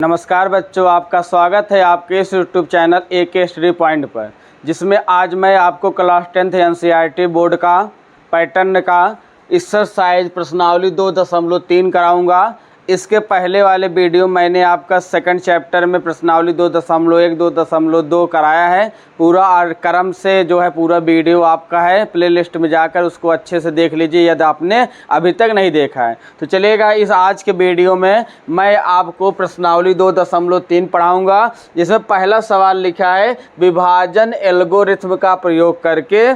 नमस्कार बच्चों, आपका स्वागत है आपके इस YouTube channel AK study point पर, जिसमें आज मैं आपको क्लास 10th NCERT बोर्ड का पैटर्न का एक्सरसाइज प्रश्नावली 2.3 कराऊंगा। इसके पहले वाले वीडियो मैंने आपका सेकंड चैप्टर में प्रश्नावली 2.1 2.2 कराया है। पूरा और क्रम से जो है पूरा वीडियो आपका है, प्लेलिस्ट में जाकर उसको अच्छे से देख लीजिए यदि आपने अभी तक नहीं देखा है तो। चलिएगा, इस आज के वीडियो में मैं आपको प्रश्नावली 2.3 पढ़ाऊँगा, जिसमें पहला सवाल लिखा है विभाजन एल्गोरिथ्म का प्रयोग करके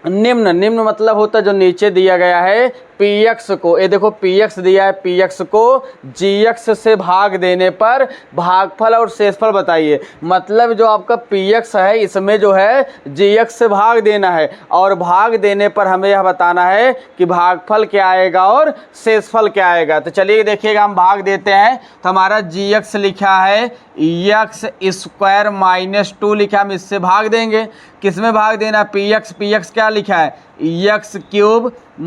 निम्न मतलब होता है जो नीचे दिया गया है px को, ये देखो px दिया है, px को gx से भाग देने पर भागफल और शेषफल बताइए। मतलब जो आपका px है इसमें जो है gx से भाग देना है और भाग देने पर हमें यह बताना है कि भागफल क्या आएगा और शेषफल क्या आएगा। तो चलिए देखिएगा, हम भाग देते हैं तो हमारा gx लिखा है x² - 2 लिखा, हम इससे भाग देंगे। किसमें भाग देना? px क्या लिखा है? x³ -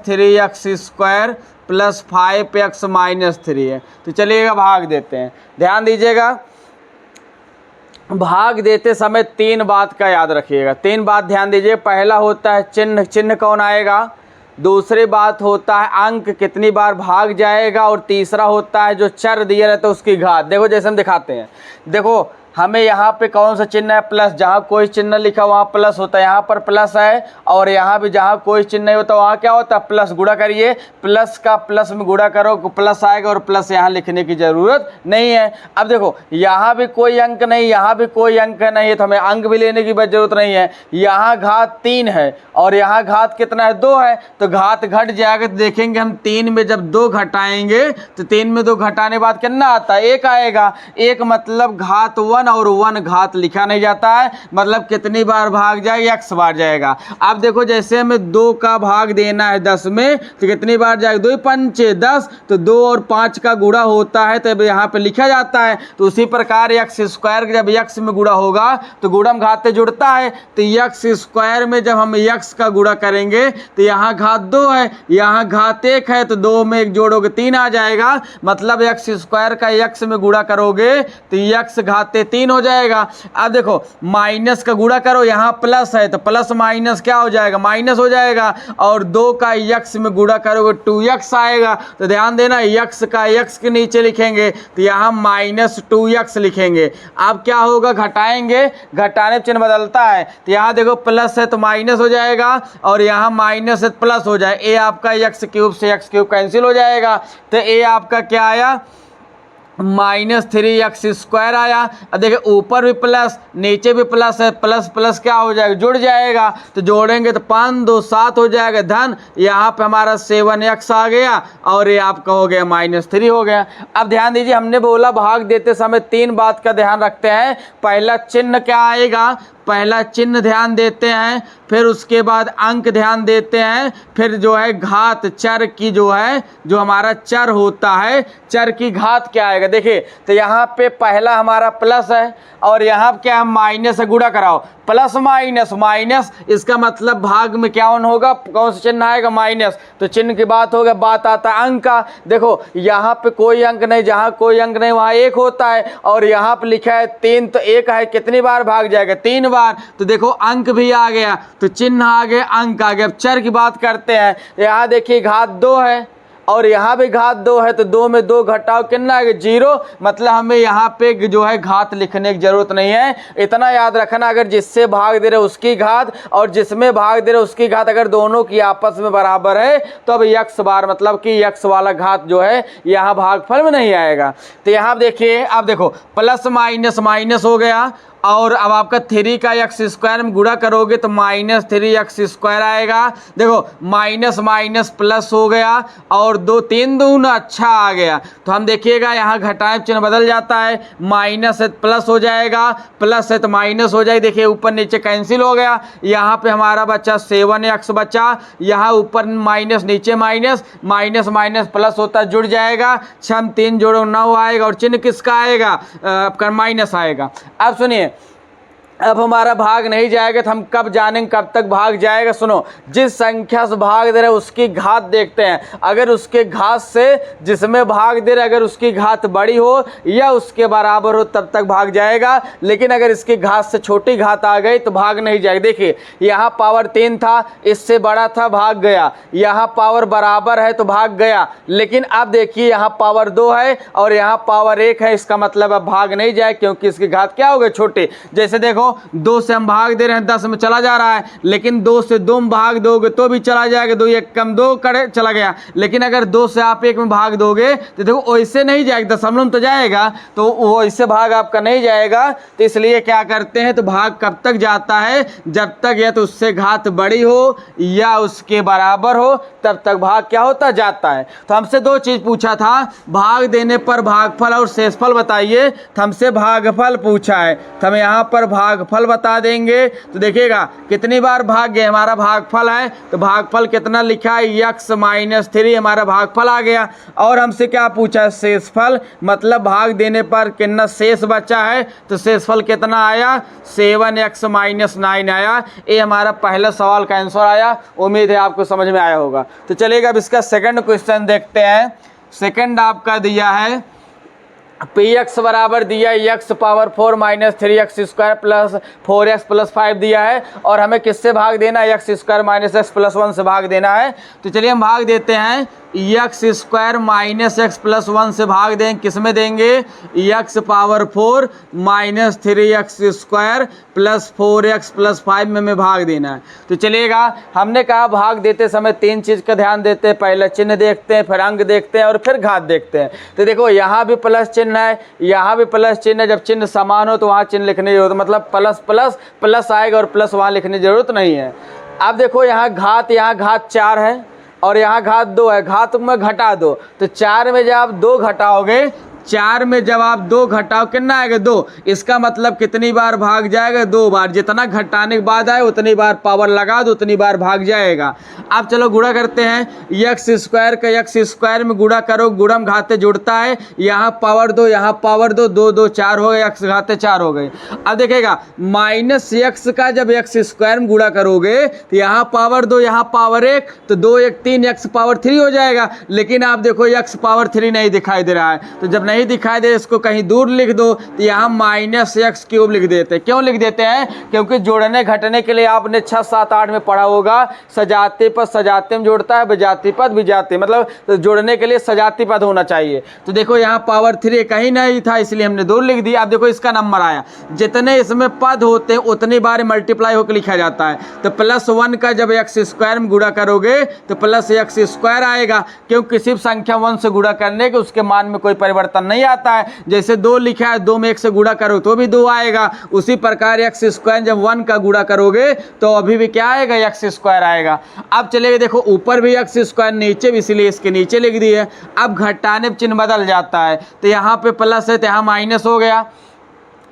3x² + 5x - 3 है। तो चलिएगा भाग देते हैं। ध्यान दीजिएगा, भाग देते समय तीन बात का याद रखिएगा, तीन बात ध्यान दीजिए। पहला होता है चिन्ह कौन आएगा, दूसरी बात होता है अंक कितनी बार भाग जाएगा, और तीसरा होता है जो चर दिया रहता है उसकी घात। देखो जैसे हम दिखाते हैं, देखो हमें यहाँ पे कौन सा चिन्ह है? प्लस। जहाँ कोई चिन्ह लिखा वहाँ प्लस होता है, यहाँ पर प्लस है, और यहाँ भी जहाँ कोई चिन्ह नहीं होता वहाँ क्या होता है? प्लस। गुणा करिए, प्लस का प्लस में गुणा करो प्लस आएगा, और प्लस यहाँ लिखने की ज़रूरत नहीं है। अब देखो यहाँ भी कोई अंक नहीं, यहाँ भी कोई अंक नहीं है, तो हमें अंक भी लेने की ज़रूरत नहीं है। यहाँ घात 3 है और यहाँ घात कितना है? 2 है, तो घात घट जाएगा। तो देखेंगे हम 3 में जब 2 घटाएंगे तो 3 में 2 घटाने बाद कितना आता है? 1 आएगा। 1 मतलब घात 1 और 1 घात लिखा नहीं जाता है, मतलब कितनी बार भाग जाएगा? x बार जाएगा। अब देखो जैसे हमें 2 का भाग देना है 10 में, तो कितनी बार जाएगा? 2 पंच 10, तो 2 और 5 का गुणा होता है तब यहाँ पे लिखा जाता है। तो उसी प्रकार x² जब x में गुणा होगा तो गुणम घात से जुड़ता है, तो x² में जब हम x का गुणा करेंगे तो यहाँ घात 2 है, यहाँ घात 1 है, तो 2 में 1 जोड़ोगे 3 आ जाएगा। मतलब x² का x में गुणा करोगे तो x घात 3 हो जाएगा। अब देखो माइनस का गुणा करो, यहाँ प्लस है तो प्लस माइनस क्या हो जाएगा? माइनस हो जाएगा। और 2 का x में गुणा करोगे 2x आएगा। तो ध्यान देना, x का x के नीचे लिखेंगे तो यहाँ -2x लिखेंगे। अब क्या होगा? घटाएंगे, घटाने चिन्ह बदलता है, तो यहाँ देखो प्लस है तो माइनस हो जाएगा, और यहाँ माइनस है तो प्लस हो जाए। a आपका x³ से x³ कैंसिल हो जाएगा, तो a आपका क्या आया? -3x² आया। अब देखिए ऊपर भी प्लस नीचे भी प्लस है, प्लस प्लस क्या हो जाएगा? जुड़ जाएगा। तो जोड़ेंगे तो 5 2 7 हो जाएगा धन, यहाँ पे हमारा 7x आ गया, और ये आपका हो गया -3 हो गया। अब ध्यान दीजिए, हमने बोला भाग देते समय 3 बात का ध्यान रखते हैं। पहला चिन्ह क्या आएगा? पहला चिन्ह ध्यान देते हैं, फिर उसके बाद अंक ध्यान देते हैं, फिर जो है घात चर की जो है, जो हमारा चर होता है चर की घात क्या आएगा? देखिए तो यहाँ पे पहला हमारा प्लस है और यहाँ क्या है? माइनस से गुणा कराओ, प्लस माइनस, इसका मतलब भाग में क्या होगा? कौन सा चिन्ह आएगा? माइनस। तो चिन्ह की बात होगा, बात आता है अंक का। देखो यहाँ पे कोई अंक नहीं, जहाँ कोई अंक नहीं वहाँ 1 होता है, और यहाँ पे लिखा है 3 तो 1 है, कितनी बार भाग जाएगा? 3 बार। तो देखो अंक भी आ गया, तो चिन्ह आ गया, अंक आ गया। अब चर की बात करते हैं, यहाँ देखिए घात 2 है और यहाँ भी घात 2 है, तो 2 में 2 घटाओ कितना आएगा? 0। मतलब हमें यहाँ पे जो है घात लिखने की जरूरत नहीं है। इतना याद रखना, अगर जिससे भाग दे रहे उसकी घात और जिसमें भाग दे रहे उसकी घात अगर दोनों की आपस में बराबर है तो अब x बार, मतलब कि x वाला घात जो है यहाँ भागफल में नहीं आएगा। तो यहाँ देखिए, अब देखो प्लस माइनस हो गया, और अब आपका 3 का x² में गुणा करोगे तो -3x² आएगा। देखो माइनस प्लस हो गया, और 2 3 दूना अच्छा आ गया। तो हम देखिएगा यहाँ घटाएं चिन्ह बदल जाता है, माइनस है तो प्लस हो जाएगा, प्लस है तो माइनस हो जाएगा। देखिए ऊपर नीचे कैंसिल हो गया, यहाँ पे हमारा बचा 7x बचा, यहाँ ऊपर माइनस नीचे माइनस प्लस होता है, जुड़ जाएगा। 6 3 जोड़ो 9 आएगा, और चिन्ह किसका आएगा? आपका माइनस आएगा। अब सुनिए, अब हमारा भाग नहीं जाएगा तो हम कब जानेंगे कब तक भाग जाएगा। सुनो, जिस संख्या से भाग दे रहे हैं उसकी घात देखते हैं। अगर उसके घात से जिसमें भाग दे रहे अगर उसकी घात बड़ी हो या उसके बराबर हो तब तक भाग जाएगा, लेकिन अगर इसकी घात से छोटी घात आ गई तो भाग नहीं जाएगा। देखिए यहाँ पावर 3 था, इससे बड़ा था, भाग गया। यहाँ पावर बराबर है तो भाग गया, लेकिन अब देखिए यहाँ पावर 2 है और यहाँ पावर 1 है, इसका मतलब अब भाग नहीं जाए क्योंकि इसकी घात क्या हो गई, छोटी। जैसे देखो 2 से हम भाग दे रहे हैं 10 में चला जा रहा है, लेकिन 2 से 2 में भाग दोगे तो भी चला जाएगा, 2 1 कम 2 करे चला गया। लेकिन अगर 2 से आप 1 में भाग दोगे तो देखो वैसे नहीं जाएगा, दशमलव में तो जाएगा, तो वो ऐसे भाग आपका नहीं जाएगा। तो इसलिए क्या करते हैं, तो भाग कब तक जाता है, जब तक या तो उससे घात बड़ी हो या उसके बराबर हो तब तक भाग क्या होता जाता है। तो हमसे 2 चीज पूछा था, भाग देने पर भागफल और शेषफल बताइए। तो हमसे भागफल पूछा है, तो हम यहाँ पर भागफल बता देंगे। तो देखिएगा कितनी बार भाग गए, हमारा भागफल है तो भागफल कितना लिखा है, x - 3 हमारा भागफल आ गया। और हमसे क्या पूछा है, शेषफल, मतलब भाग देने पर कितना शेष बचा है, तो शेषफल कितना आया, 7x - 9 आया। ये हमारा पहला सवाल का आंसर आया। उम्मीद है आपको समझ में आया होगा। तो चलिएगा अब इसका सेकंड क्वेश्चन देखते हैं। सेकंड आपका दिया है px बराबर दिया x power 4 - 3x² plus 4x plus 5 दिया है, और हमें किससे भाग देना है, x² - x प्लस 1 से भाग देना है। तो चलिए हम भाग देते हैं, x² - x प्लस 1 से भाग देंगे, किस में देंगे, x power 4 - 3x² plus 4x plus 5 में भाग देना है। तो चलिएगा हमने कहा भाग देते समय 3 चीज़ का ध्यान देते हैं, पहले चिन्ह देखते हैं, फिर अंक देखते हैं और फिर घात देखते हैं। तो देखो यहाँ भी प्लस चिन्ह है, यहाँ भी प्लस चिन्ह है, जब चिन्ह समान हो तो वहाँ चिन्ह लिखने की जरूरत, मतलब प्लस प्लस प्लस आएगा और प्लस वहाँ लिखने की जरूरत नहीं है। अब देखो यहाँ घात 4 है और यहाँ घात 2 है, घात में घटा दो, तो 4 में जब आप 2 घटाओगे, 4 में जब आप 2 घटाओ कितना आएगा, 2। इसका मतलब कितनी बार भाग जाएगा, 2 बार। जितना घटाने के बाद आए उतनी बार पावर लगा दो, उतनी बार भाग जाएगा। अब चलो गुणा करते हैं, x² का x² में गुणा करो, गुणम घाते जुड़ता है, यहाँ पावर 2 यहाँ पावर 2, 2 2 4 हो गए, x घाते 4 हो गए। अब देखिएगा -x का जब x² में गुणा करोगे तो यहाँ पावर 2 यहाँ पावर 1, तो 2 1 3 x पावर 3 हो जाएगा। लेकिन आप देखो x पावर 3 नहीं दिखाई दे रहा है, तो जब नहीं दिखाई दे इसको कहीं दूर लिख दो, तो यहाँ -x³ लिख देते हैं। क्यों लिख देते हैं, क्योंकि जोड़ने घटने के लिए आपने 6 7 8 में पढ़ा होगा, सजाती पद सजाती में जोड़ता है, विजाती पद विजाती, मतलब तो जोड़ने के लिए सजाती पद होना चाहिए। तो देखो यहाँ पावर 3 कहीं नहीं था इसलिए हमने 2 लिख दिया। अब देखो इसका नंबर आया, जितने इसमें पद होते हैं उतनी बार मल्टीप्लाई होकर लिखा जाता है। तो +1 का जब x² में गुणा करोगे तो +x² आएगा, क्योंकि किसी भी संख्या 1 से गुणा करने के उसके मान में कोई परिवर्तन नहीं आता है। जैसे 2 लिखा है, 2 में 1 से गुणा करो तो भी 2 आएगा, उसी प्रकार x² जब 1 का गुणा करोगे तो अभी भी क्या आएगा, x² आएगा। अब चलिए देखो ऊपर भी x², नीचे भी, इसलिए इसके नीचे लिख दिए। अब घटाने पर चिन्ह बदल जाता है, तो यहाँ पे प्लस है तो यहाँ माइनस हो गया,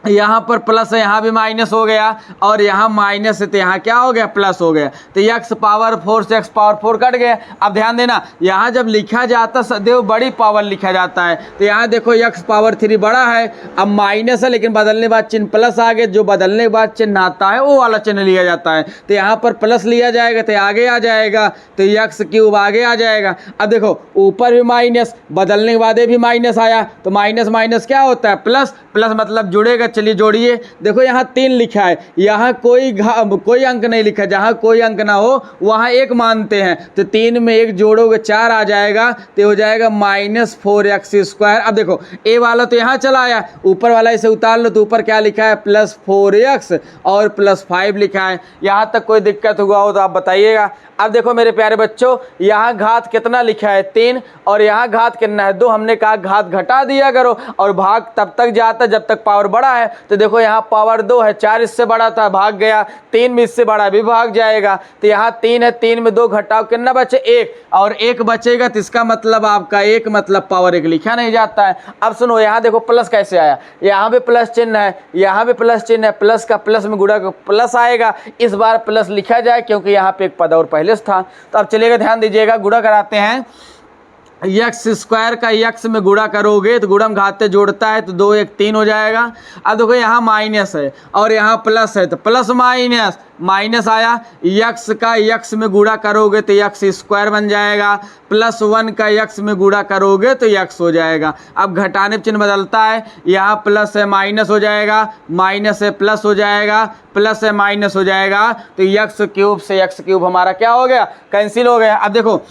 यहाँ पर प्लस है यहाँ भी माइनस हो गया, और यहाँ माइनस है तो यहाँ क्या हो गया, प्लस हो गया। तो x पावर 4 से x पावर 4 कट गया। अब ध्यान देना, यहाँ जब लिखा जाता सदैव बड़ी पावर लिखा जाता है, तो यहाँ देखो x पावर 3 बड़ा है, अब माइनस है लेकिन बदलने के बाद चिन्ह प्लस आ गया, जो बदलने के बाद चिन्ह आता है वो वाला चिन्ह लिया जाता है। तो यहाँ पर प्लस लिया जाएगा तो आगे आ जाएगा, तो x³ आगे आ जाएगा। अब देखो ऊपर भी माइनस, बदलने के बाद ये भी माइनस आया, तो माइनस माइनस क्या होता है, प्लस, प्लस मतलब जुड़ेगा। चलिए जोड़िए, देखो यहाँ 3 लिखा है, यहाँ कोई अंक नहीं लिखा, जहाँ कोई अंक ना हो वहाँ 1 मानते हैं, तो 3 में 1 जोड़ोगे 4 आ जाएगा, तो हो जाएगा -4x²। अब देखो ए वाला तो यहाँ चला आया, ऊपर वाला इसे उतार लो, तो ऊपर क्या लिखा है, +4x और +5 लिखा है। यहाँ तक कोई दिक्कत हुआ हो तो आप बताइएगा। अब देखो मेरे प्यारे बच्चों, यहाँ घात कितना लिखा है, 3, और यहाँ घात कितना है, 2। हमने कहा घात घटा दिया करो, और भाग तब तक जाता जब तक पावर बड़ा है। तो देखो यहाँ पावर 2 है, 4 इससे बड़ा था भाग गया, 3 में इससे बड़ा भी भाग जाएगा। तो यहाँ 3 है, 3 में 2 घटाओ कितना बचे, 1, और 1 बचेगा, तो इसका मतलब आपका 1 मतलब पावर 1 लिखा नहीं जाता है। अब सुनो, यहाँ देखो प्लस कैसे आया, यहाँ भी प्लस चिन्ह है, यहाँ भी प्लस चिन्ह है, प्लस का प्लस में गुणा प्लस आएगा, इस बार प्लस लिखा जाए क्योंकि यहाँ पे एक पद और पहले था। तो अब चलिएगा ध्यान दीजिएगा, गुणा कराते हैं। यक्स स्क्वायर का यक्स में गुणा करोगे तो गुणम घाते जोड़ता है तो 2 1 3 हो जाएगा। अब देखो यहाँ माइनस है और यहाँ प्लस है तो प्लस माइनस माइनस आया, यक्स का यक्स में गुणा करोगे तो यक्स स्क्वायर बन जाएगा, +1 का यक्स में गुणा करोगे तो यक्स हो जाएगा। अब घटाने चिन्ह बदलता है, यहाँ प्लस है माइनस हो जाएगा, माइनस है प्लस हो जाएगा, प्लस है माइनस हो जाएगा, तो यक्स क्यूब से यक्स क्यूब हमारा क्या हो गया, कैंसिल हो गया। अब देखो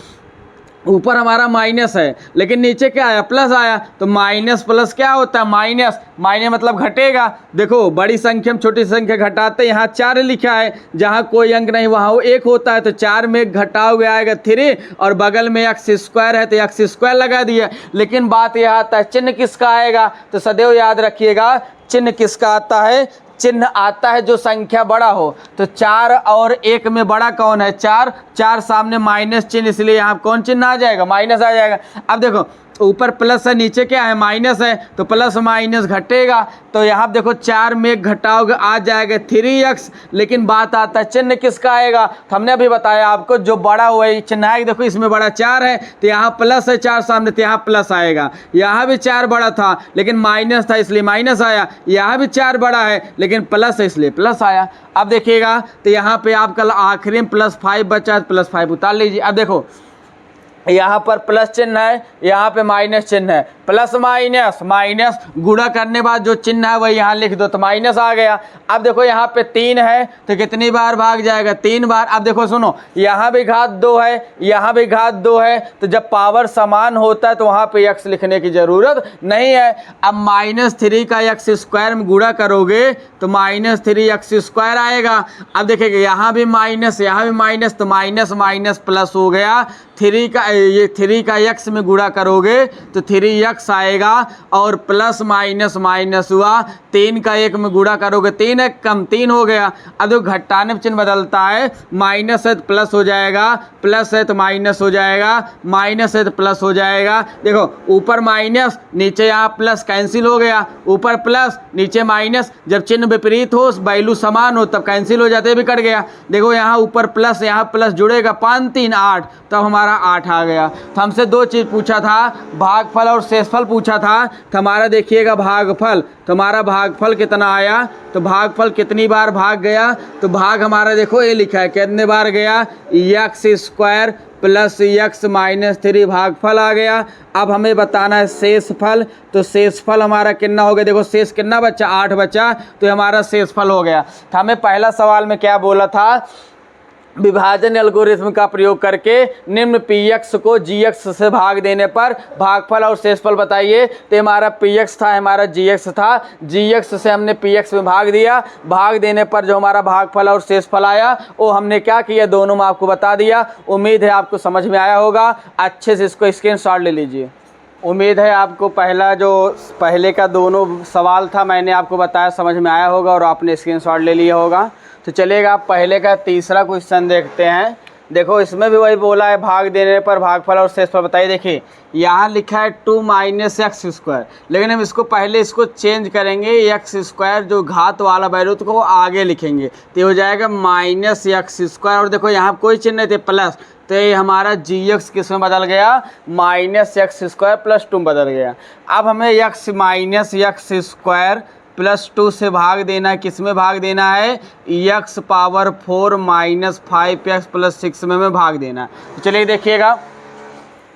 ऊपर हमारा माइनस है लेकिन नीचे क्या आया, प्लस आया, तो माइनस प्लस क्या होता है, माइनस, माइनस मतलब घटेगा। देखो बड़ी संख्या में छोटी संख्या घटाते, यहाँ 4 लिखा है, जहाँ कोई अंक नहीं वहाँ वो 1 होता है, तो 4 में घटाओगे आएगा 3 और बगल में एक्स स्क्वायर है तो एक्स स्क्वायर लगा दिया। लेकिन बात यह आता है चिन्ह किसका आएगा, तो सदैव याद रखिएगा चिन्ह किसका आता है, चिन्ह आता है जो संख्या बड़ा हो। तो 4 और 1 में बड़ा कौन है, 4, 4 सामने माइनस चिन्ह, इसलिए यहाँ कौन चिन्ह आ जाएगा, माइनस आ जाएगा। अब देखो ऊपर प्लस है नीचे क्या है, माइनस है, तो प्लस माइनस घटेगा, तो यहाँ देखो 4 में घटाओगे आ जाएगा 3x। लेकिन बात आता है चिन्ह किसका आएगा, तो हमने अभी बताया आपको जो बड़ा हुआ है चिन्ह आएगा। देखो इसमें बड़ा 4 है तो यहाँ प्लस है 4 सामने, तो यहाँ प्लस आएगा। यहाँ भी 4 बड़ा था लेकिन माइनस था इसलिए माइनस आया, यहाँ भी 4 बड़ा है लेकिन प्लस है इसलिए प्लस आया। अब देखिएगा तो यहाँ पे आपका आखिरी में +5 बचा, +5 उतार लीजिए। अब देखो यहाँ पर प्लस चिन्ह है, यहाँ पे माइनस चिन्ह है, प्लस माइनस माइनस गुणा करने बाद जो चिन्ह है वही यहाँ लिख दो तो माइनस आ गया। अब देखो यहाँ पे 3 है तो कितनी बार भाग जाएगा, 3 बार। अब देखो सुनो, यहाँ भी घात 2 है, यहाँ भी घात 2 है, तो जब पावर समान होता है तो वहाँ पे x लिखने की ज़रूरत नहीं है। अब -3 का x स्क्वायर में गुणा करोगे तो -3x² आएगा। अब देखिएगा यहाँ भी माइनस, यहाँ भी माइनस, तो माइनस माइनस प्लस हो गया। 3 का x में गुणा करोगे तो 3x आएगा और प्लस माइनस माइनस हुआ, 3 का 1 में गुणा करोगे 3 1 कम 3 हो गया। अब जो घटाने चिन्ह बदलता है, माइनस है तो प्लस हो जाएगा, प्लस है तो माइनस हो जाएगा, माइनस है तो प्लस हो जाएगा। देखो ऊपर माइनस नीचे यहाँ प्लस कैंसिल हो गया, ऊपर प्लस नीचे माइनस, जब चिन्ह विपरीत हो वैल्यू समान हो तब कैंसिल हो जाते भी कट गया। देखो यहाँ ऊपर प्लस यहाँ प्लस जुड़ेगा, 5 3 8, तब हमारा 8 आ गया। तो हमसे 2 चीज़ पूछा था, भागफल और शेषफल पूछा था। तो हमारा देखिएगा भागफल, तो हमारा भागफल कितना आया, तो भागफल कितनी बार भाग गया, तो भाग हमारा देखो ये लिखा है कितने बार गया, x² + x - 3 भागफल आ गया। अब हमें बताना है शेषफल, तो शेषफल हमारा कितना हो गया, देखो शेष कितना बचा, 8 बचा, तो हमारा शेषफल हो गया। तो हमें पहला सवाल में क्या बोला था, विभाजन एल्गोरिथम का प्रयोग करके निम्न px को gx से भाग देने पर भागफल और शेषफल बताइए। तो हमारा px था, हमारा gx था, gx से हमने px में भाग दिया, भाग देने पर जो हमारा भागफल और शेषफल आया वो हमने क्या किया, दोनों में आपको बता दिया। उम्मीद है आपको समझ में आया होगा, अच्छे से इसको स्क्रीनशॉट ले लीजिए। उम्मीद है आपको पहले का दोनों सवाल था मैंने आपको बताया समझ में आया होगा और आपने स्क्रीनशॉट ले लिया होगा। तो चलिएगा पहले का तीसरा क्वेश्चन देखते हैं। देखो इसमें भी वही बोला है, भाग देने पर भागफल और शेषफल बताइए। देखिए यहाँ लिखा है 2 - x², लेकिन हम इसको पहले इसको चेंज करेंगे, x² जो घात वाला वैल्यू तो वो आगे लिखेंगे तो ये हो जाएगा -x²। और देखो यहाँ कोई चिन्ह नहीं थे प्लस, तो ये हमारा gx किस में बदल गया, -x² + 2 बदल गया। अब हमें x - x² + 2 से भाग देना है, किस में भाग देना है, x⁴ - 5x + 6 में भाग देना है। तो चलिए देखिएगा,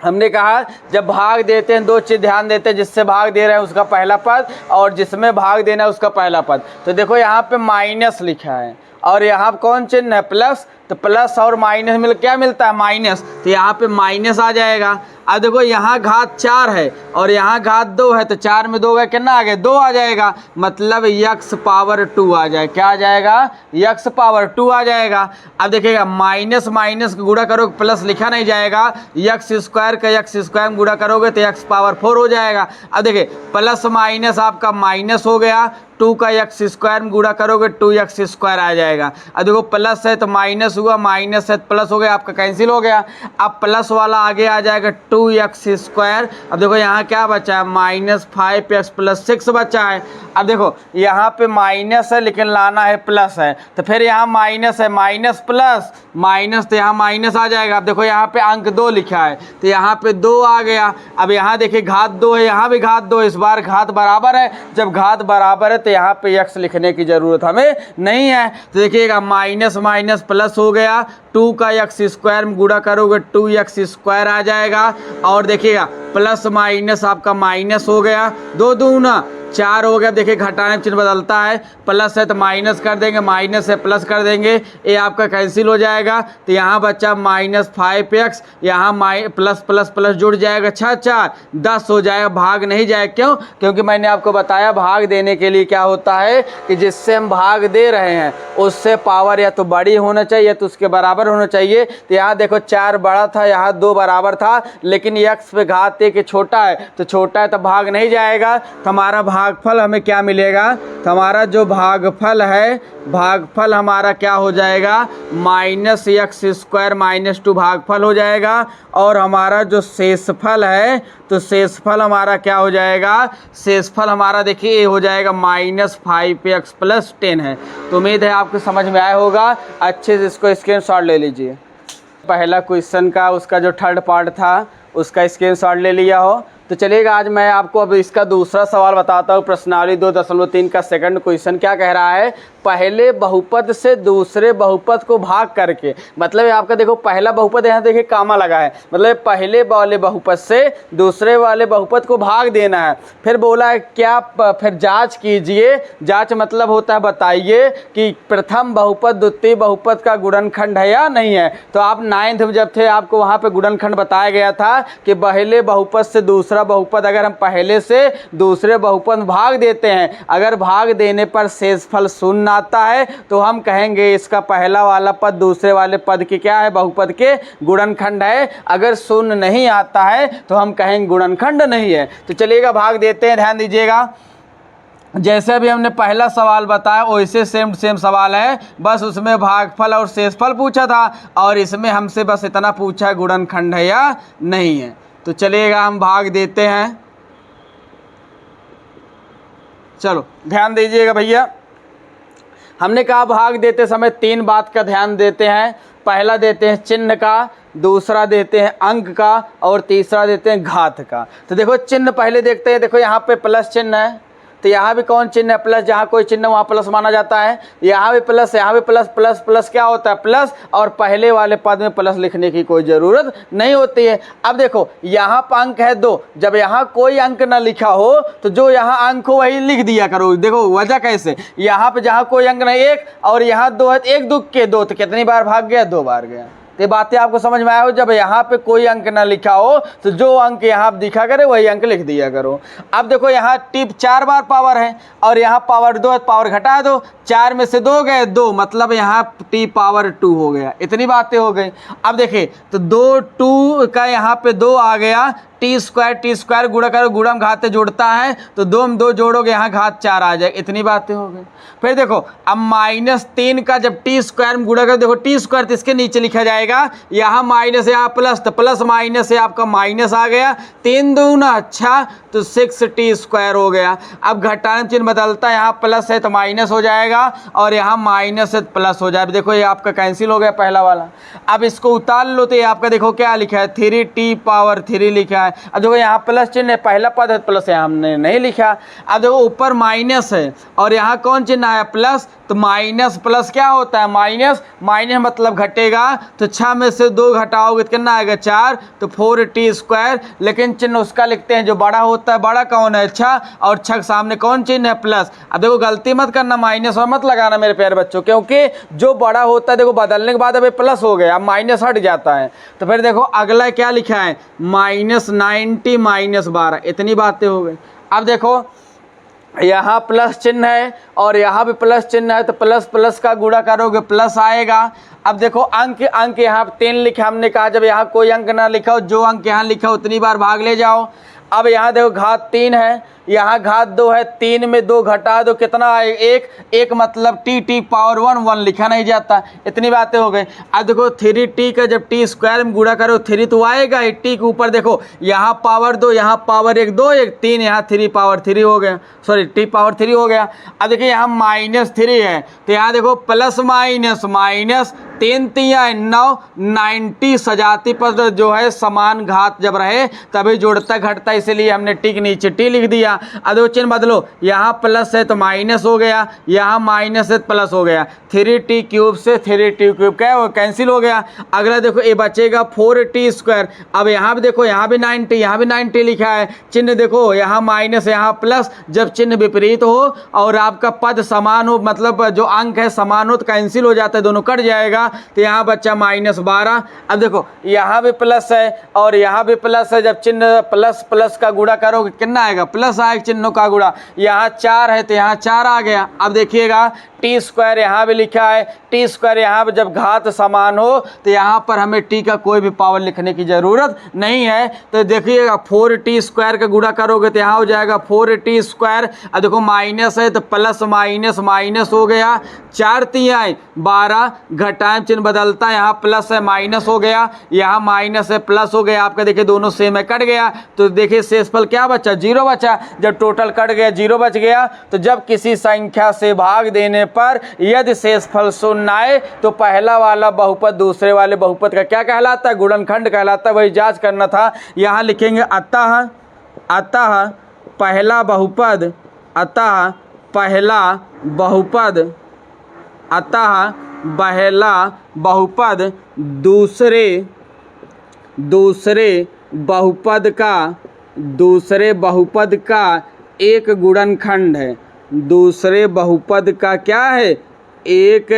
हमने कहा जब भाग देते हैं 2 चीज़ ध्यान देते हैं, जिससे भाग दे रहे हैं उसका पहला पद और जिसमें भाग देना है उसका पहला पद। तो देखो यहाँ पे माइनस लिखा है और यहाँ कौन चिन्ह है, प्लस, तो प्लस और माइनस मिल क्या मिलता है, माइनस, तो यहाँ पे माइनस आ जाएगा। अब देखो यहाँ घात 4 है और यहाँ घात 2 है, तो 4 में 2 गए कितना आ गया, 2 आ जाएगा, मतलब x⁻2 आ जाए, क्या आ जाएगा, x⁻2 आ जाएगा। अब देखिएगा माइनस माइनस गुणा करोगे प्लस लिखा नहीं जाएगा, x² का x² में गुणा करोगे तो x⁴ हो जाएगा। अब देखिए प्लस माइनस आपका माइनस हो गया, 2 का x² में गुणा करोगे 2x² आ जाएगा। अब देखो प्लस है तो माइनस हुआ, माइनस है तो प्लस हो गया, आपका कैंसिल हो गया। अब प्लस वाला आगे आ जाएगा 2x²। अब देखो यहाँ क्या बचा है, -5x + 6 बचा है। अब देखो यहाँ पे माइनस है लेकिन लाना है प्लस है, तो फिर यहाँ माइनस है, माइनस प्लस माइनस, तो यहाँ माइनस आ जाएगा। अब देखो यहाँ पे अंक 2 लिखा है तो यहाँ पे 2 आ गया। अब यहाँ देखिए घात 2 है, यहाँ भी घात 2, इस बार घात बराबर है। जब घात बराबर है तो यहाँ पे x लिखने की ज़रूरत हमें नहीं है। तो देखिएगा माइनस माइनस प्लस हो गया, 2 का x² में गुणा करोगे 2x² आ जाएगा। और देखिएगा प्लस माइनस आपका माइनस हो गया, 2 दूना 4 हो गया। देखिए घटाने में चिन्ह बदलता है, प्लस है तो माइनस कर देंगे, माइनस है प्लस कर देंगे, ये आपका कैंसिल हो जाएगा। तो यहाँ बचा -5x, यहाँ प्लस प्लस प्लस जुड़ जाएगा, 6 4 10 हो जाएगा, भाग नहीं जाएगा। क्यों? क्योंकि मैंने आपको बताया भाग देने के लिए क्या होता है कि जिससे हम भाग दे रहे हैं उससे पावर या तो बड़ी होना चाहिए तो उसके बराबर होना चाहिए। तो यहाँ देखो 4 बड़ा था, यहाँ 2 बराबर था, लेकिन x पे घात 1 छोटा है तो छोटा है तो भाग नहीं जाएगा। तो हमारा भागफल हमें क्या मिलेगा, तो हमारा जो भागफल है, भागफल हमारा क्या हो जाएगा, -x² - 2 भागफल हो जाएगा। और हमारा जो शेषफल है तो शेषफल हमारा क्या हो जाएगा, शेषफल हमारा देखिए ये हो जाएगा -5x + 10 है। तो उम्मीद है आपको समझ में आया होगा। अच्छे से इसको स्क्रीनशॉट ले लीजिए। पहला क्वेश्चन का उसका जो थर्ड पार्ट था उसका स्क्रीनशॉट ले लिया हो तो चलिएगा। आज मैं आपको अब इसका दूसरा सवाल बताता हूँ। प्रश्नावली 2.3 का सेकंड क्वेश्चन क्या कह रहा है, पहले बहुपद से दूसरे बहुपद को भाग करके, मतलब आपका देखो पहला बहुपद यहाँ देखिए कामा लगा है, मतलब पहले वाले बहुपद से दूसरे वाले बहुपद को भाग देना है। फिर बोला है क्या, फिर जांच कीजिए। जांच मतलब होता है बताइए कि प्रथम बहुपद द्वितीय बहुपद का गुणनखंड है या नहीं है। तो आप 9th में जब थे आपको वहाँ पे गुणनखंड बताया गया था कि पहले बहुपद से दूसरा बहुपद अगर हम पहले से दूसरे बहुपद भाग देते हैं, अगर भाग देने पर शेषफल 0 आता है तो हम कहेंगे इसका पहला वाला पद दूसरे वाले पद के क्या है, बहुपद के गुणनखंड है। अगर 0 नहीं आता है तो हम कहेंगे गुणनखंड नहीं है। तो चलिएगा भाग देते हैं, ध्यान दीजिएगा। जैसे अभी हमने पहला सवाल बताया वैसे सेम सवाल है, बस उसमें भागफल और शेषफल पूछा था और इसमें हमसे बस इतना पूछा है गुणनखंड है या नहीं है। तो चलिएगा हम भाग देते हैं। चलो ध्यान दीजिएगा भैया, हमने कहा भाग देते समय 3 बात का ध्यान देते हैं। पहला देते हैं चिन्ह का, दूसरा देते हैं अंक का और तीसरा देते हैं घात का। तो देखो चिन्ह पहले देखते हैं। देखो यहाँ पे प्लस चिन्ह है तो यहाँ भी कौन चिन्ह है, प्लस। जहाँ कोई चिन्ह वहाँ प्लस माना जाता है। यहाँ भी प्लस, यहाँ भी प्लस, प्लस प्लस क्या होता है, प्लस। और पहले वाले पद में प्लस लिखने की कोई ज़रूरत नहीं होती है। अब देखो यहाँ पर अंक है 2, जब यहाँ कोई अंक ना लिखा हो तो जो यहाँ अंक हो वही लिख दिया करो। देखो वजह कैसे, यहाँ पे जहाँ कोई अंक नहीं 1 और यहाँ 2 है, 1 2 के 2, तो कितनी बार भाग गया, 2 बार गया। ये बातें आपको समझ में आया हो। जब यहाँ पे कोई अंक ना लिखा हो तो जो अंक यहाँ दिखा करे वही अंक लिख दिया करो। अब देखो यहाँ टिप 4 बार पावर है और यहाँ पावर 2 है, पावर घटा दो, 4 में से 2 गए 2, मतलब यहाँ टी पावर 2 हो गया। इतनी बातें हो गई। अब देखिए तो 2 का यहाँ पे 2 आ गया, t² गुणा करो, गुणम घात से जुड़ता है तो 2 में 2 जोड़ोगे यहाँ घात 4 आ जाएगा। इतनी बातें हो गई। फिर देखो अब -3 का जब t² में गुणा करो, देखो t² तो इसके नीचे लिखा जाएगा, यहाँ माइनस यहाँ प्लस, तो प्लस माइनस से आपका माइनस आ गया, 3 दूना अच्छा तो 6t² हो गया। अब घटाने में चिन्ह बदलता है, यहाँ प्लस है तो माइनस हो जाएगा और यहाँ माइनस है तो प्लस हो जाएगा। देखो ये आपका कैंसिल हो गया पहला वाला। अब इसको उतार लो तो ये आपका देखो क्या लिखा है, 3t³ लिखा है। अब देखो यहाँ प्लस चिन्ह है, पहला पद है प्लस यहाँ हमने नहीं लिखा। अब देखो ऊपर माइनस है और यहाँ कौन चिन्ह है, प्लस। तो माइनस प्लस क्या होता है, माइनस। माइनस मतलब घटेगा, तो 6 में से 2 घटाओगे तो कितना आएगा, 4, तो 4t²। लेकिन चिन्ह उसका लिखते हैं जो बड़ा होता है। बड़ा कौन है, 6, और 6 के सामने कौन चिन्ह है, प्लस। अब देखो गलती मत करना, माइनस और मत लगाना मेरे प्यारे बच्चों, क्योंकि जो बड़ा होता है देखो बदलने के बाद अब प्लस हो गया, अब माइनस हट जाता है। तो फिर देखो अगला क्या लिखा है, -90 -12। इतनी बातें हो गई। अब देखो यहाँ प्लस चिन्ह है और यहाँ भी प्लस चिन्ह है, तो प्लस प्लस का गुणा करोगे प्लस आएगा। अब देखो अंक यहाँ 3 लिखा, हमने कहा जब यहाँ कोई अंक ना लिखा हो, जो अंक यहाँ लिखा हो उतनी बार भाग ले जाओ। अब यहाँ देखो घात 3 है, यहाँ घात 2 है, 3 में 2 घटा दो कितना आए 1, 1 मतलब t पावर 1 लिखा नहीं जाता। इतनी बातें हो गई। अब देखो 3t का जब t स्क्वायर में गुणा करो 3 तो आएगा ही, t के ऊपर देखो यहाँ पावर 2, यहाँ पावर 1 2 1 3, यहाँ 3 पावर 3 हो गया, सॉरी t पावर 3 हो गया। अब देखिए यहाँ -3 है तो यहाँ देखो प्लस माइनस माइनस 3 3 9 90 सजाती पद जो है समान घात जब रहे तभी जोड़ता घटता, इसलिए हमने टी के नीचे टी लिख दिया। अब देखो चिन्ह बदलो, यहाँ प्लस है तो माइनस हो गया, यहाँ माइनस है तो प्लस हो गया। 3t क्यूब से 3t क्यूब क्या है वो कैंसिल हो गया। अगला देखो ये बचेगा 4t स्क्वायर। अब यहाँ भी देखो यहाँ भी 90, यहाँ भी 90 लिखा है। चिन्ह देखो यहाँ माइनस यहाँ प्लस, जब चिन्ह विपरीत हो और आपका पद समान हो मतलब जो अंक है समान हो तो कैंसिल हो जाता है, दोनों कट जाएगा। तो यहाँ बच्चा -12। अब देखो यहाँ भी प्लस है और यहाँ भी प्लस है, जब चिन्ह प्लस प्लस का गुणा करोगे कितना आएगा प्लस आएगा चिन्हों का गुणा। यहाँ 4 है तो यहाँ 4 आ गया। अब देखिएगा टी स्क्वायर यहाँ भी लिखा है, टी स्क्वायर यहाँ पर जब घात समान हो तो यहाँ पर हमें टी का कोई भी पावर लिखने की ज़रूरत नहीं है। तो देखिएगा 4t स्क्वायर का गुणा करोगे तो यहाँ हो जाएगा 4t स्क्वायर। अब देखो माइनस है तो प्लस माइनस माइनस हो गया, 4 3 12 घटाएं चिन्ह बदलता है, यहाँ प्लस है माइनस हो गया, यहाँ माइनस है प्लस हो गया। आपका देखिए दोनों सेम है, कट गया तो देखिए शेषफल क्या बचा 0 बचा। जब टोटल कट गया 0 बच गया तो जब किसी संख्या से भाग देने पर यदि शेषफल 0 आए तो पहला वाला बहुपद दूसरे वाले बहुपद का क्या कहलाता है गुणनखंड कहलाता है। वही जांच करना था। यहाँ लिखेंगे अतः पहला बहुपद, अतः पहला बहुपद, अतः पहला बहुपद दूसरे बहुपद का एक गुणनखंड है। दूसरे बहुपद का क्या है एक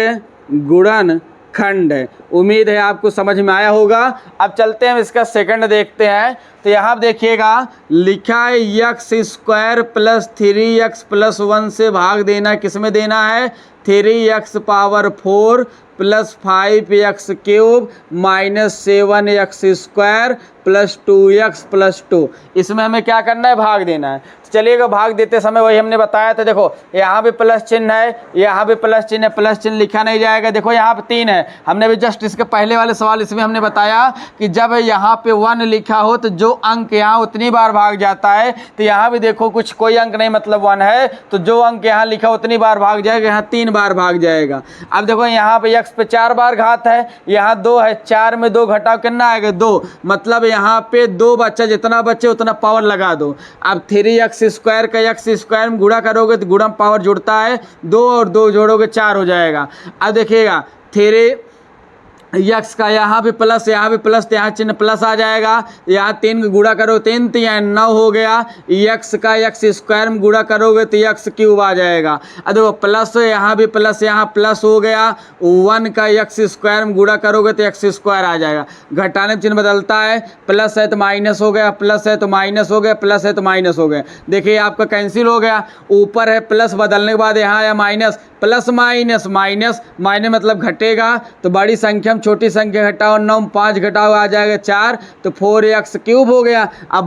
गुणनखंड है। उम्मीद है आपको समझ में आया होगा। अब चलते हैं इसका सेकंड देखते हैं। तो यहाँ देखिएगा लिखा है x square plus 3x plus 1 से भाग देना, किस में देना है 3x power 4 plus 5x cube minus 7x square plus 2x plus 2। इसमें हमें क्या करना है भाग देना है। तो चलिएगा भाग देते समय वही हमने बताया था। देखो यहाँ भी प्लस चिन्ह है, यहाँ भी प्लस चिन्ह है, प्लस चिन्ह लिखा नहीं जाएगा। देखो यहाँ पे 3 है, हमने भी जस्ट इसके पहले वाले सवाल इसमें हमने बताया कि जब यहाँ पे 1 लिखा हो तो जो अंक यहाँ उतनी बार भाग जाता है। तो यहाँ भी देखो कुछ कोई अंक नहीं मतलब 1 है तो जो अंक यहाँ लिखा उतनी बार भाग जाएगा, यहाँ 3 बार भाग जाएगा। अब देखो यहाँ पे x पे 4 बार घात है, यहाँ 2 है, 4 में 2 घटाओ कितना आएगा 2, मतलब यहाँ पे 2 बच्चा जितना बच्चे उतना पावर लगा दो। अब 3x स्क्वायर का x स्क्वायर में गुणा करोगे तो गुणा पावर जुड़ता है, 2 और 2 जोड़ोगे 4 हो जाएगा। अब देखिएगा 3x का यहाँ भी प्लस तो यहाँ चिन्ह प्लस आ जाएगा। यहाँ 3 का गुणा करो 3 3 9 हो गया। x का x स्क्वायर में गुणा करोगे तो x क्यूब आ जाएगा। अब देखो प्लस यहाँ भी प्लस, यहाँ प्लस हो गया। 1 का x स्क्वायर में गुणा करोगे तो x स्क्वायर आ जाएगा। घटाने में चिन्ह बदलता है, प्लस है तो माइनस हो गया, प्लस है तो माइनस हो गया, प्लस है तो माइनस हो गया। देखिए आपका कैंसिल हो गया। ऊपर है प्लस, बदलने के बाद यहाँ आया minus, plus minus minus minus मतलब घटेगा। तो बड़ी संख्या में छोटी संख्या घटाओ, 9 5 घटाओ आ जाएगा 4, तो 4x क्यूब हो गया। अब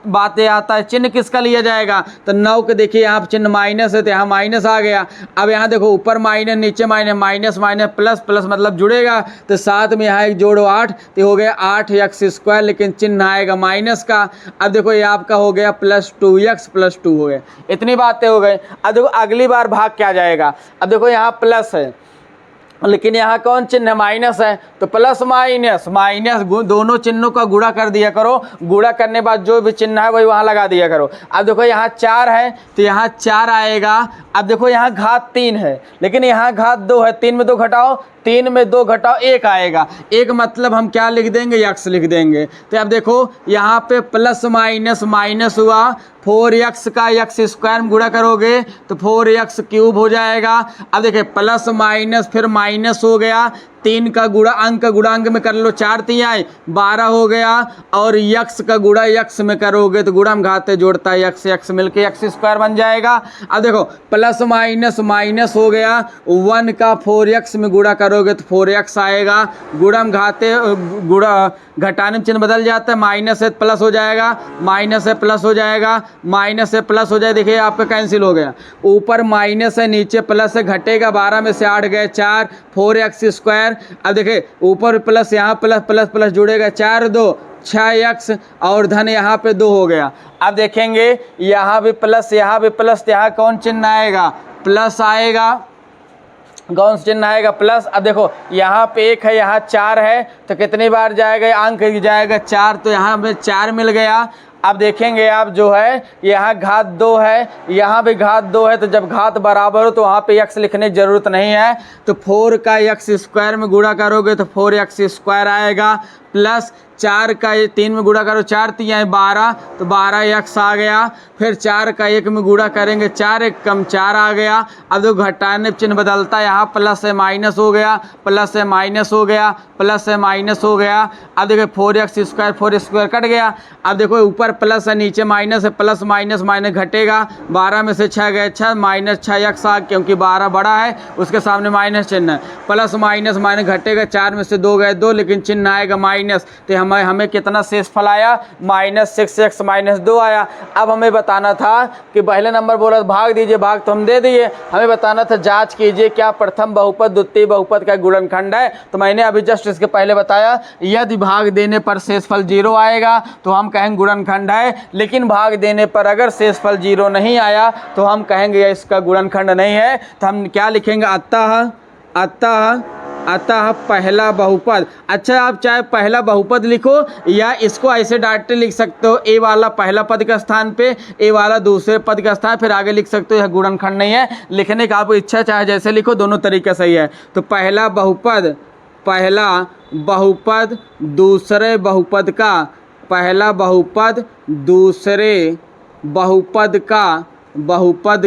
बातें आता है चिन्ह किसका लिया जाएगा। तो 9 के देखिए यहाँ चिन्ह माइनस है तो यहाँ माइनस आ गया। अब यहाँ देखो ऊपर माइनस नीचे minus, minus minus plus plus मतलब जुड़ेगा। तो साथ में यहाँ एक जोड़ो 8 तो हो गया 8x स्क्वायर, लेकिन चिन्ह आएगा माइनस का। अब देखो ये आपका हो गया प्लस 2x प्लस 2 हो गया। इतनी बातें हो गई। अब देखो अगली बार भाग क्या जाएगा। अब देखो यहाँ प्लस है लेकिन यहाँ कौन चिन्ह है माइनस है, तो प्लस माइनस माइनस दोनों चिन्हों का गुणा कर दिया करो। गुणा करने के बाद जो भी चिन्ह है वही वहाँ लगा दिया करो। अब देखो यहाँ 4 है तो यहाँ 4 आएगा। अब देखो यहाँ घात 3 है लेकिन यहाँ घात 2 है, 3 में 2 घटाओ, 3 में 2 घटाओ 1 आएगा। 1 मतलब हम क्या लिख देंगे x लिख देंगे। तो अब देखो यहाँ पे प्लस माइनस माइनस हुआ, 4x का x स्क्वायर में गुणा करोगे तो 4x क्यूब हो जाएगा। अब देखिए प्लस माइनस फिर माइनस हो गया, 3 का गुणा अंक का गुणांक में कर लो 4 तिहाई 12 हो गया, और यक्स का गुणा यक्स में करोगे तो गुणा में घाते जोड़ता है यक्स, यक्स मिलके एक्स स्क्वायर बन जाएगा। अब देखो प्लस माइनस माइनस हो गया, 1 का 4x में गुणा करोगे तो 4x आएगा, गुणा में घाते गुणा घटाने में चिन्ह बदल जाता है, माइनस से प्लस हो जाएगा, माइनस से प्लस हो जाएगा, माइनस से प्लस हो जाए, देखिए आपका कैंसिल हो गया, ऊपर माइनस है नीचे प्लस है, घटेगा 12 में से 8 गए 4, 4x स्क्वायर। अब देखिए ऊपर प्लस यहाँ प्लस प्लस प्लस जुड़ेगा, 4 2 6x और धन यहाँ पे 2 हो गया। अब देखेंगे यहाँ भी प्लस यहाँ भी प्लस, यहाँ कौन चिन्ह आएगा, प्लस आएगा, कौन सा चिन्ह आएगा, प्लस। अब देखो यहाँ पे 1 है यहाँ 4 है तो कितनी बार जाएगा, अंक जाएगा 4, तो यहाँ पे 4 मिल गया। अब देखेंगे आप जो है यहाँ घात 2 है, यहाँ भी घात 2 है, तो जब घात बराबर हो तो वहाँ पे x लिखने की जरूरत नहीं है, तो 4 का x स्क्वायर में गुणा करोगे तो 4x स्क्वायर आएगा, प्लस 4 का 3 में गुणा करो 4 तिहाई 12 तो 12x आ गया, फिर 4 का 1 में गुणा करेंगे 4 1 कम 4 आ गया। अब देखो घटाने चिन्ह बदलता है, यहाँ प्लस है माइनस हो गया, प्लस है माइनस हो गया, प्लस है माइनस हो गया। अब देखो 4x स्क्वायर 4 स्क्वायर कट गया। अब देखो ऊपर प्लस है नीचे माइनस है, प्लस माइनस माइनस घटेगा, 12 में से 6 गए 6, माइनस 6x आ, क्योंकि 12 बड़ा है उसके सामने माइनस चिन्ह है, प्लस माइनस माइनस घटेगा, 4 में से 2 गए 2, लेकिन चिन्ह आएगा माइनस, तो हमें कितना शेष फल आया, -6x -2 आया। अब हमें बताना था कि पहले नंबर बोला भाग दीजिए, भाग तो हम दे दिए, हमें बताना था जांच कीजिए क्या प्रथम बहुपद द्वितीय बहुपद का गुणनखंड है, तो मैंने अभी जस्ट इसके पहले बताया यदि भाग देने पर शेषफल 0 आएगा तो हम कहेंगे गुणनखंड है, लेकिन भाग देने पर अगर शेषफल 0 नहीं आया तो हम कहेंगे इसका गुणनखंड नहीं है। तो हम क्या लिखेंगे, अतः पहला बहुपद। अच्छा आप चाहे पहला बहुपद लिखो या इसको ऐसे डायरेक्ट लिख सकते हो, ए वाला पहला पद का स्थान पे ए वाला दूसरे पद का स्थान, फिर आगे लिख सकते हो यह गुणनखंड नहीं है। लिखने का आपको इच्छा चाहे जैसे लिखो, दोनों तरीका सही है। तो पहला बहुपद दूसरे बहुपद का, पहला बहुपद दूसरे बहुपद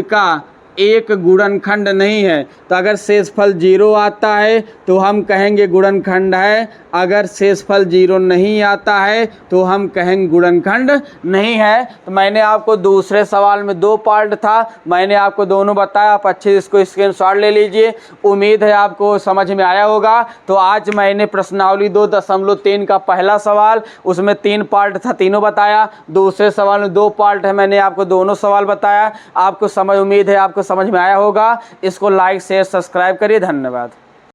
का एक गुणनखंड नहीं है। तो अगर शेषफल 0 आता है तो हम कहेंगे गुणनखंड है, अगर शेषफल 0 नहीं आता है तो हम कहेंगे गुणनखंड नहीं है। तो मैंने आपको दूसरे सवाल में 2 पार्ट था, मैंने आपको दोनों बताया, आप अच्छे से इसको स्क्रीनशॉट ले लीजिए। उम्मीद है आपको समझ में आया होगा। तो आज मैंने प्रश्नावली 2.3 का पहला सवाल, उसमें 3 पार्ट था, तीनों बताया। दूसरे सवाल में 2 पार्ट है, मैंने आपको दोनों सवाल बताया। आपको समझ, उम्मीद है आपको समझ में आया होगा। इसको लाइक शेयर सब्सक्राइब करिए। धन्यवाद।